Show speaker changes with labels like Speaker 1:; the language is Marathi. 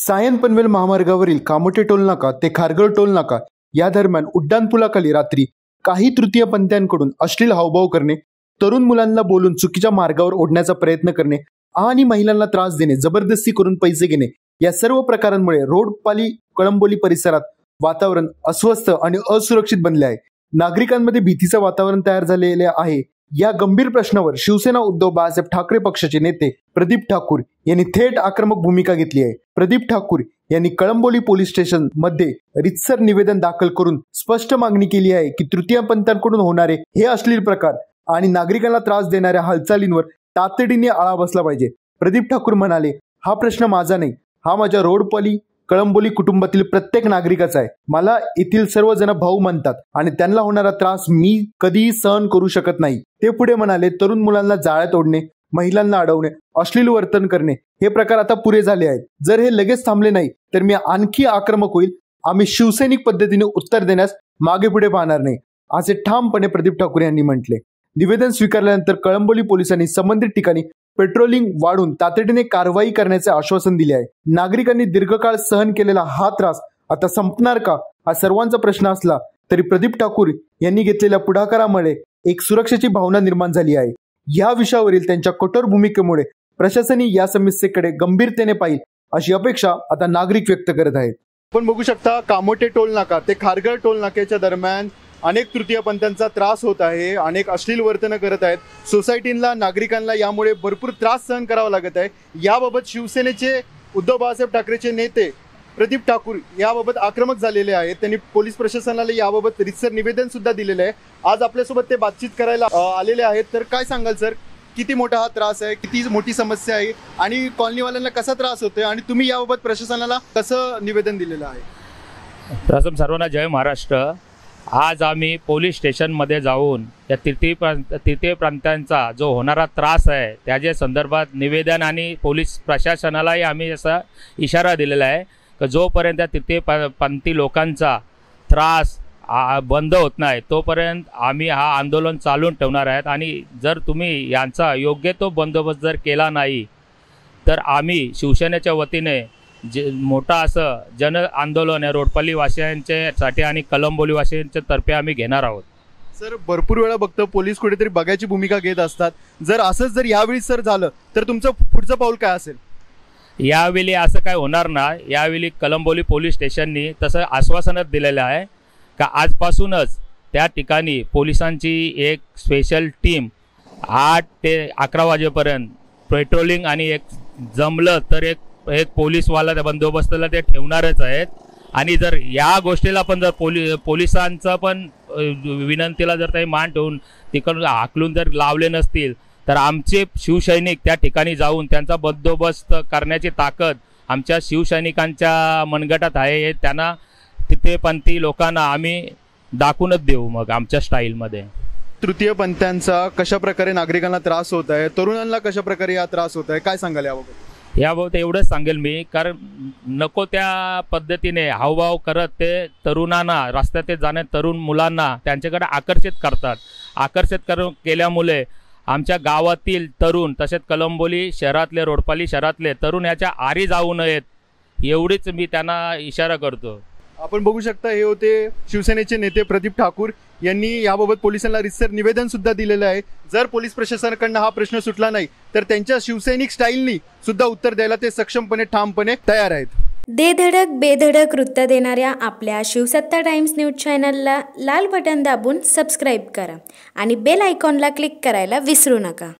Speaker 1: सायन पनवेल महामार्गावरील कामोठे टोल नाका ते खारघर टोल नाका या दरम्यान उड्डाणपुलाखाली रात्री काही तृतीयपंथीयांकडून अश्लील हावभाव करणे, तरुण मुलांना बोलून चुकीच्या मार्गावर ओढण्याचा प्रयत्न करणे आणि महिलांना त्रास देणे, जबरदस्ती करून पैसे घेणे या सर्व प्रकारांमुळे रोडपाली कळंबोली परिसरात वातावरण अस्वस्थ आणि असुरक्षित बनले आहे। नागरिकांमध्ये भीतीचे वातावरण तयार झालेले आहे। या गंभीर प्रश्नावर शिवसेना उद्धव बाळासाहेब ठाकरे पक्षाचे नेते प्रदीप ठाकूर यांनी थेट आक्रमक भूमिका घेतली आहे। प्रदीप ठाकूर यांनी कळंबोली पोलीस स्टेशन मध्ये रितसर निवेदन दाखल करून स्पष्ट मागणी केली आहे की तृतीयपंथीयांकडून होणारे हे अश्लील प्रकार आणि नागरिकांना त्रास देणाऱ्या हालचालींवर तातडीने आळा बसला पाहिजे। प्रदीप ठाकूर म्हणाले, हा प्रश्न माझा नाही, हा माझ्या रोडपाली कळंबोली कुटुंबातील प्रत्येक नागरिकाचा आहे। मला येथील सर्वजण भाऊ मानतात आणि त्यांना होणारा त्रास मी कधीही सहन करू शकत नाही। ते पुढे म्हणाले, तरुण मुलांना जाळ्यात ओढणे, महिलांना अडवणे, अश्लील वर्तन करणे हे प्रकार आता पुरे झाले आहेत। जर हे लगेच थांबले नाही तर मी आणखी आक्रमक होईल। आम्ही शिवसैनिक पद्धतीने उत्तर देण्यास मागे पुढे पाहणार नाही, असे ठामपणे प्रदीप ठाकूर यांनी म्हटले। निवेदन स्वीकारल्यानंतर कळंबोली पोलिसांनी संबंधित ठिकाणी पेट्रोलिंग वाढून तातडीने कारवाई करण्याचे आश्वासन दिले आहे। नागरिकांनी दीर्घकाळ सहन केलेला हा त्रास आता संपणार का, हा सर्वांचा प्रश्न असला तरी प्रदीप ठाकूर यांनी घेतलेल्या पुढाकारामुळे एक सुरक्षेची भावना निर्माण झाली आहे। या विषयावरील त्यांच्या कठोर भूमिकेमुळे प्रशासनाने या समस्येकडे गंभीरतेने पाहिल अशी अपेक्षा आता नागरिक व्यक्त करत आहेत। आपण बघू शकता कामोठे टोल नाका ते खारघर टोल नाक्याच्या दरम्यान अनेक तृतीयपंथीयांचा त्रास होत आहे, अनेक अश्लील वर्तन करत आहेत। सोसायटीला नागरिकांना यामुळे भरपूर त्रास सहन करावा लागत आहे। याबाबत शिवसेनेचे उद्धव बाळासाहेब ठाकरेचे नेते प्रदीप ठाकूर याबाबत आक्रमक झालेले आहेत। त्यांनी पोलीस प्रशासनाला याबाबत रितसर निवेदन सुद्धा दिलेले आहे। आज आपल्यासोबत ते बातचीत करायला आलेले आहेत। तर काय सांगाल सर, किती मोठा हा त्रास आहे, किती मोठी समस्या आहे आणि कॉलनीवाल्यांना कसा त्रास होतोय आणि तुम्ही याबाबत प्रशासनाला कसं निवेदन दिलेलं आहे?
Speaker 2: प्रथम सर्वांना जय महाराष्ट्र। आज आम्ही पोलीस स्टेशनमध्ये जाऊन या तृतीय प्रांतांचा जो होणारा त्रास आहे त्याच्या संदर्भात निवेदन आणि पोलीस प्रशासनालाही आम्ही असा इशारा दिलेला आहे की जोपर्यंत तृतीयपंथी लोकांचा त्रास बंद होत नाही तोपर्यंत आम्ही हा आंदोलन चालून ठेवणार आहेत। आणि जर तुम्ही यांचा योग्य तो बंदोबस्त जर केला नाही तर आम्ही शिवसेनेच्या वतीने मोठा असं जन आंदोलन आहे रोडपाली वासियांच्यासाठी आणि कळंबोली वासियांच्या तर्फे आम्ही घेणार आहोत।
Speaker 1: सर, भरपूर वेळा बघतो पोलीस कुठेतरी बघायची भूमिका घेत असतात, जर असंच जर यावेळी सर झालं तर तुमचं पुढचं पाऊल काय असेल?
Speaker 2: यावेळी असं काय होणार नाही। यावेळी कळंबोली पोलीस स्टेशननी तसं आश्वासनच दिलेलं आहे का आजपासूनच त्या ठिकाणी पोलिसांची एक स्पेशल टीम 8 ते 11 वाजेपर्यंत पेट्रोलिंग आणि एक जमलं तर एक पोलीसवाला त्या बंदोबस्ताला ते ठेवणारच आहेत। आणि जर या गोष्टीला पण जर पोलिसांचं पण विनंतीला जर काही मान ठेवून तिकडून हाकलून जर लावले नसतील तर आमचे शिवसैनिक त्या ठिकाणी जाऊन त्यांचा बंदोबस्त करण्याची ताकद आमच्या शिवसैनिकांच्या मनगटात आहे। हे त्यांना तृतीयपंथी लोकांना आम्ही दाखवूनच देऊ मग आमच्या स्टाईलमध्ये।
Speaker 1: तृतीयपंथीयांचा कशा प्रकारे नागरिकांना त्रास होत आहे, तरुणांना कशा प्रकारे हा त्रास होत आहे, काय सांगाल याबाबत?
Speaker 2: याबाबत एवढंच सांगेल मी, कारण नको त्या पद्धतीने हावभाव करत ते तरुणांना रस्त्यात जाण्या तरुण मुलांना त्यांच्याकडे आकर्षित केल्यामुळे आमच्या गावातील तरुण तसेच कळंबोली शहरातले रोडपाली शहरातले तरुण याच्या आरी जाऊ नयेत एवढीच मी त्यांना इशारा करतो।
Speaker 1: आपण बघू शकता, हे होते शिवसेनेचे नेते प्रदीप ठाकूर यांनी याबाबत पोलिसांना रितसर निवेदन सुद्धा दिलेलं आहे। जर पोलीस प्रशासनाकडून हा प्रश्न सुटला नाही तर त्यांच्या शिवसैनिक स्टाईलनी सुद्धा उत्तर द्यायला ते सक्षमपणे ठामपणे तयार आहेत।
Speaker 3: धडक बेधडक वृत्त देणाऱ्या आपल्या शिवसत्ता टाइम्स न्यूज चॅनलला लाल बटन दाबून सबस्क्राईब करा आणि बेल आयकॉनला क्लिक करायला विसरू नका।